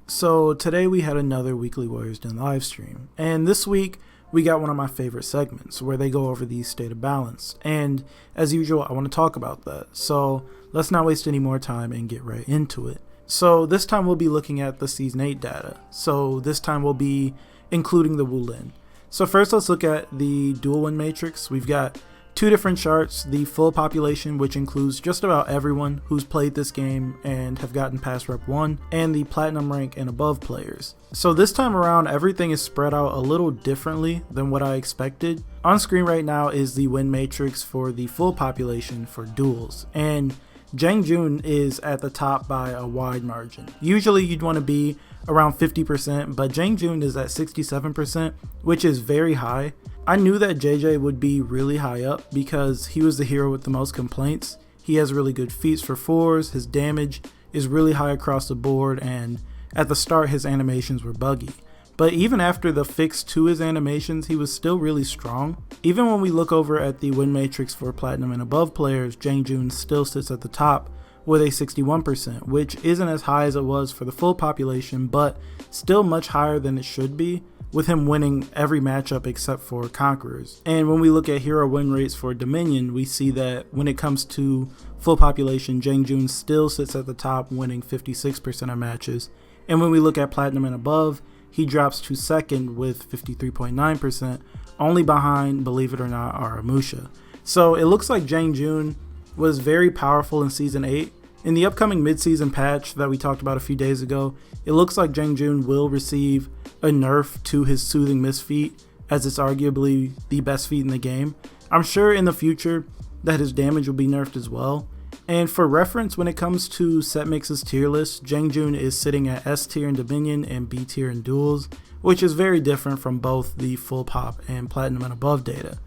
So today we had another Weekly Warriors Den live stream, and this week we got one of my favorite segments where they go over the state of balance, and as usual I want to talk about that, so let's not waste any more time and get right into it. So this time we'll be looking at the Season 8 data, so this time we'll be including the Wulin. So first let's look at the Duel win matrix. We've got two different charts: the full population, which includes just about everyone who's played this game and have gotten past Rep 1, and the platinum rank and above players. So this time around everything is spread out a little differently than what I expected. On screen right now is the win matrix for the full population for duels, and Jiang Jun is at the top by a wide margin. Usually you'd want to be around 50%, but Jiang Jun is at 67%, which is very high. I knew that JJ would be really high up because he was the hero with the most complaints. He has really good feats for 4s, his damage is really high across the board, and at the start his animations were buggy. But even after the fix to his animations, he was still really strong. Even when we look over at the win matrix for platinum and above players, Jiang Jun still sits at the top with a 61%, which isn't as high as it was for the full population, but still much higher than it should be, with him winning every matchup except for Conquerors. And when we look at hero win rates for Dominion, we see that when it comes to full population, Jiang Jun still sits at the top, winning 56% of matches. And when we look at Platinum and above, he drops to second with 53.9%, only behind, believe it or not, Aramusha. So it looks like Jiang Jun was very powerful in Season 8. In the upcoming mid-season patch that we talked about a few days ago, it looks like Jiang Jun will receive a nerf to his Soothing Mist feat, as it's arguably the best feat in the game. I'm sure in the future that his damage will be nerfed as well. And for reference, when it comes to Setmix's tier list, Jiang Jun is sitting at S tier in Dominion and B tier in Duels, which is very different from both the full pop and platinum and above data.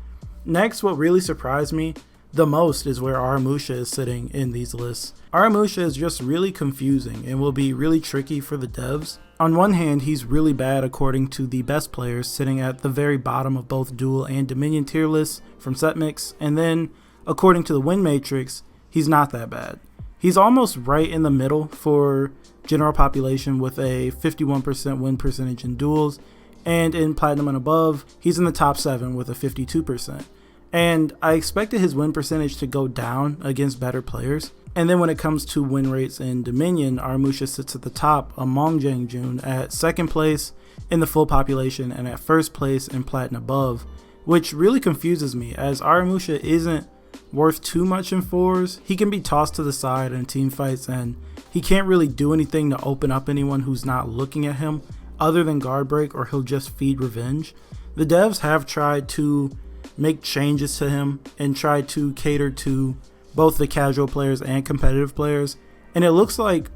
Next, what really surprised me the most is where Aramusha is sitting in these lists. Aramusha is just really confusing and will be really tricky for the devs. On one hand, he's really bad according to the best players, sitting at the very bottom of both Duel and Dominion tier lists from Setmix, and then according to the win matrix, he's not that bad. He's almost right in the middle for general population with a 51% win percentage in Duels, and in platinum and above, he's in the top 7 with a 52%. And I expected his win percentage to go down against better players. And then when it comes to win rates in Dominion, Aramusha sits at the top among Jiang Jun at second place in the full population and at first place in platinum above, which really confuses me as Aramusha isn't worth too much in 4s. He can be tossed to the side in team fights and he can't really do anything to open up anyone who's not looking at him other than guard break, or he'll just feed revenge. The devs have tried to make changes to him and try to cater to both the casual players and competitive players, and it looks like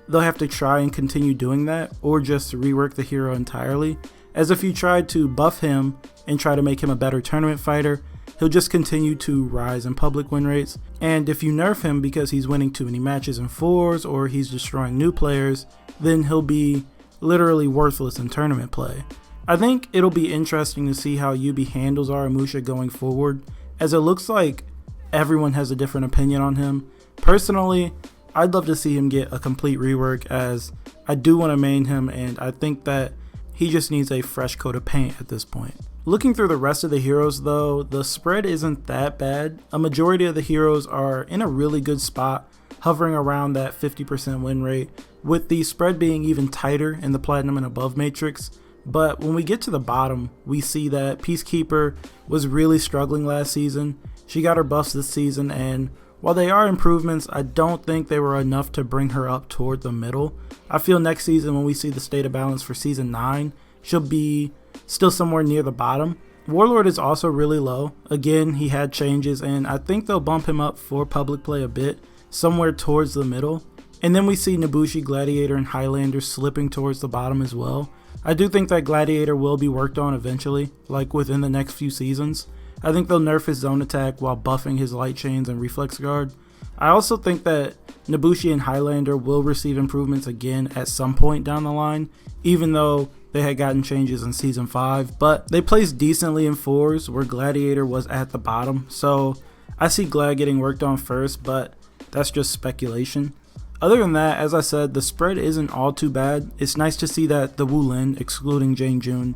they'll have to try and continue doing that or just rework the hero entirely, as if you try to buff him and try to make him a better tournament fighter, he'll just continue to rise in public win rates, and if you nerf him because he's winning too many matches in 4s or he's destroying new players, then he'll be literally worthless in tournament play. I think it'll be interesting to see how UB handles Aramusha going forward, as it looks like everyone has a different opinion on him. Personally, I'd love to see him get a complete rework, as I do want to main him and I think that he just needs a fresh coat of paint at this point. Looking through the rest of the heroes though, the spread isn't that bad. A majority of the heroes are in a really good spot, hovering around that 50% win rate, with the spread being even tighter in the platinum and above matrix. But when we get to the bottom, we see that Peacekeeper was really struggling last season. She got her buffs this season, and while they are improvements, I don't think they were enough to bring her up toward the middle. I feel next season when we see the state of balance for Season 9, she'll be still somewhere near the bottom. Warlord is also really low. Again, he had changes, and I think they'll bump him up for public play a bit, somewhere towards the middle. And then we see Nobushi, Gladiator, and Highlander slipping towards the bottom as well. I do think that Gladiator will be worked on eventually, like within the next few seasons. I think they'll nerf his zone attack while buffing his light chains and reflex guard. I also think that Nobushi and Highlander will receive improvements again at some point down the line, even though they had gotten changes in Season 5, but they placed decently in 4s where Gladiator was at the bottom, so I see Glad getting worked on first, but that's just speculation. Other than that, as I said, the spread isn't all too bad. It's nice to see that the Wu Lin, excluding Jiang Jun,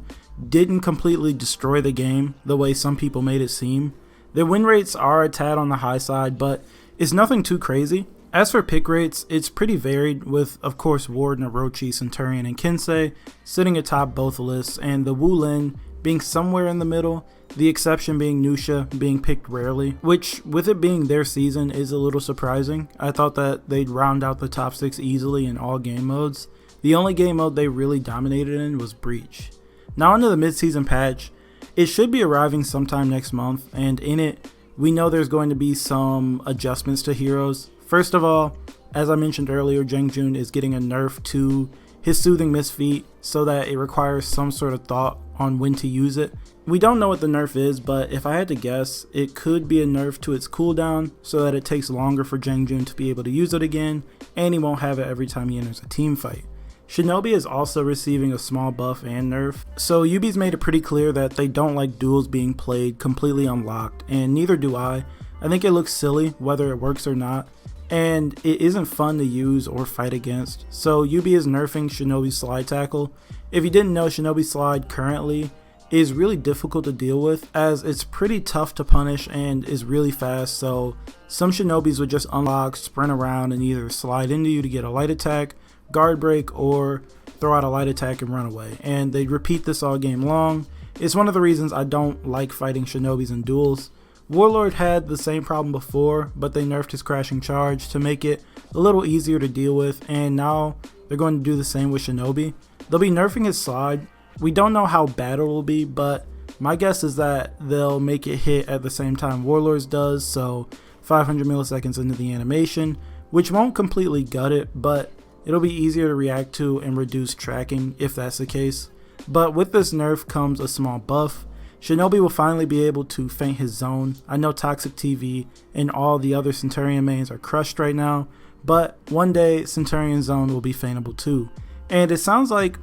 didn't completely destroy the game the way some people made it seem. Their win rates are a tad on the high side, but it's nothing too crazy. As for pick rates, it's pretty varied with, of course, Ward, Orochi, Centurion, and Kinsei sitting atop both lists, and the Wu Lin being somewhere in the middle, the exception being Nusha being picked rarely, which, with it being their season, is a little surprising. I thought that they'd round out the top 6 easily in all game modes. The only game mode they really dominated in was Breach. Now onto the mid-season patch. It should be arriving sometime next month, and in it, we know there's going to be some adjustments to heroes. First of all, as I mentioned earlier, Jiang Jun is getting a nerf to his Soothing Mist feat so that it requires some sort of thought on when to use it. We don't know what the nerf is, but if I had to guess, it could be a nerf to its cooldown so that it takes longer for Jiang Jun to be able to use it again, and he won't have it every time he enters a team fight. Shinobi is also receiving a small buff and nerf, so Ubi's made it pretty clear that they don't like duels being played completely unlocked, and neither do I. I think it looks silly whether it works or not, and it isn't fun to use or fight against. So Ubi is nerfing Shinobi's slide tackle. If you didn't know, Shinobi slide currently is really difficult to deal with as it's pretty tough to punish and is really fast, so some Shinobis would just unlock, sprint around, and either slide into you to get a light attack, guard break, or throw out a light attack and run away, and they'd repeat this all game long. It's one of the reasons I don't like fighting Shinobis in duels. Warlord had the same problem before, but they nerfed his crashing charge to make it a little easier to deal with, and now they're going to do the same with Shinobi. They'll be nerfing his slide. We don't know how bad it will be, but my guess is that they'll make it hit at the same time Warlord's does, so 500 milliseconds into the animation, which won't completely gut it, but it'll be easier to react to and reduce tracking if that's the case. But with this nerf comes a small buff. Shinobi will finally be able to feint his zone. I know Toxic TV and all the other Centurion mains are crushed right now, but one day Centurion zone will be feintable too. And it sounds like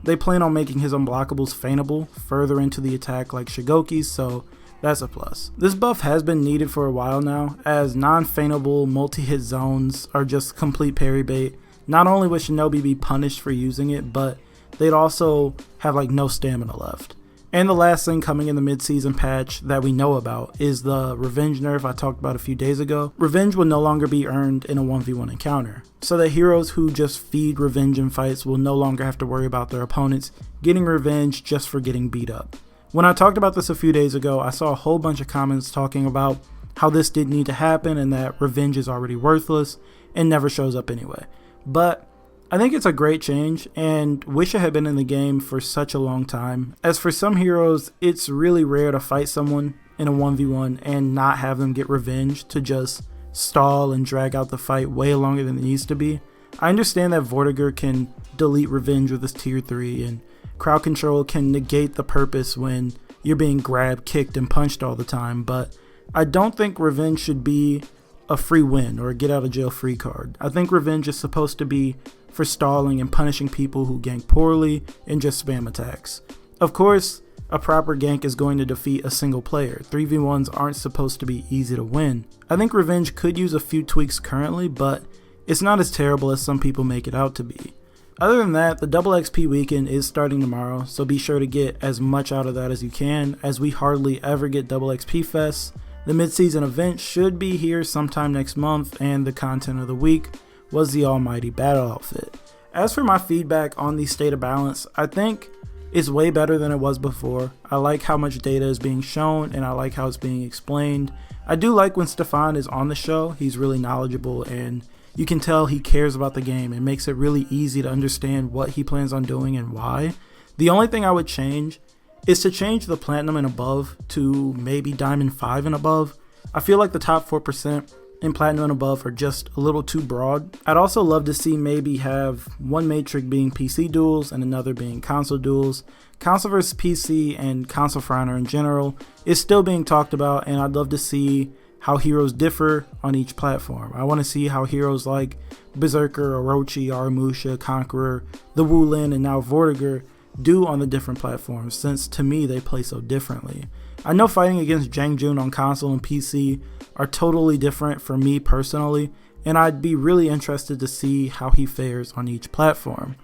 they plan on making his unblockables feintable further into the attack like Shigoki's, so that's a plus. This buff has been needed for a while now, as non-feintable multi-hit zones are just complete parry bait. Not only would Shinobi be punished for using it, but they'd also have like no stamina left. And the last thing coming in the mid-season patch that we know about is the Revenge nerf I talked about a few days ago. Revenge will no longer be earned in a 1v1 encounter, so that heroes who just feed revenge in fights will no longer have to worry about their opponents getting revenge just for getting beat up. When I talked about this a few days ago, I saw a whole bunch of comments talking about how this didn't need to happen and that revenge is already worthless and never shows up anyway. But I think it's a great change and wish it had been in the game for such a long time, as for some heroes it's really rare to fight someone in a 1v1 and not have them get revenge to just stall and drag out the fight way longer than it needs to be. I understand that Vortiger can delete revenge with his tier 3 and crowd control can negate the purpose when you're being grabbed, kicked, and punched all the time, but I don't think revenge should be a free win or a get out of jail free card. I think revenge is supposed to be for stalling and punishing people who gank poorly and just spam attacks. Of course, a proper gank is going to defeat a single player. 3v1s aren't supposed to be easy to win. I think revenge could use a few tweaks currently, but it's not as terrible as some people make it out to be. Other than that, the double XP weekend is starting tomorrow, so be sure to get as much out of that as you can, as we hardly ever get double XP fests. The mid-season event should be here sometime next month, and the content of the week was the almighty battle outfit. As for my feedback on the state of balance, I think it's way better than it was before. I like how much data is being shown and I like how it's being explained. I do like when Stefan is on the show. He's really knowledgeable and you can tell he cares about the game. It makes it really easy to understand what he plans on doing and why. The only thing I would change is to change the platinum and above to maybe diamond 5 and above. I feel like the top 4% in platinum and above are just a little too broad. I'd also love to see maybe have one matrix being PC duels and another being console duels. Console versus PC and console for honor in general is still being talked about, and I'd love to see how heroes differ on each platform. I want to see how heroes like Berserker, Orochi, Aramusha, Conqueror, the Wu Lin, and now Vortiger do on the different platforms, since to me they play so differently. I know fighting against Jiang Jun on console and PC are totally different for me personally, and I'd be really interested to see how he fares on each platform.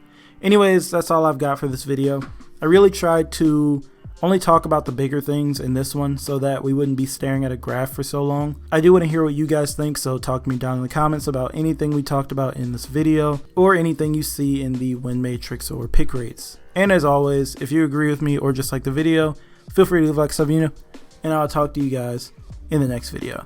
Anyways, that's all I've got for this video. I really tried to only talk about the bigger things in this one so that we wouldn't be staring at a graph for so long. I do want to hear what you guys think, so talk to me down in the comments about anything we talked about in this video or anything you see in the win matrix or pick rates. And as always, if you agree with me or just like the video, feel free to leave a like, sub, and I'll talk to you guys in the next video.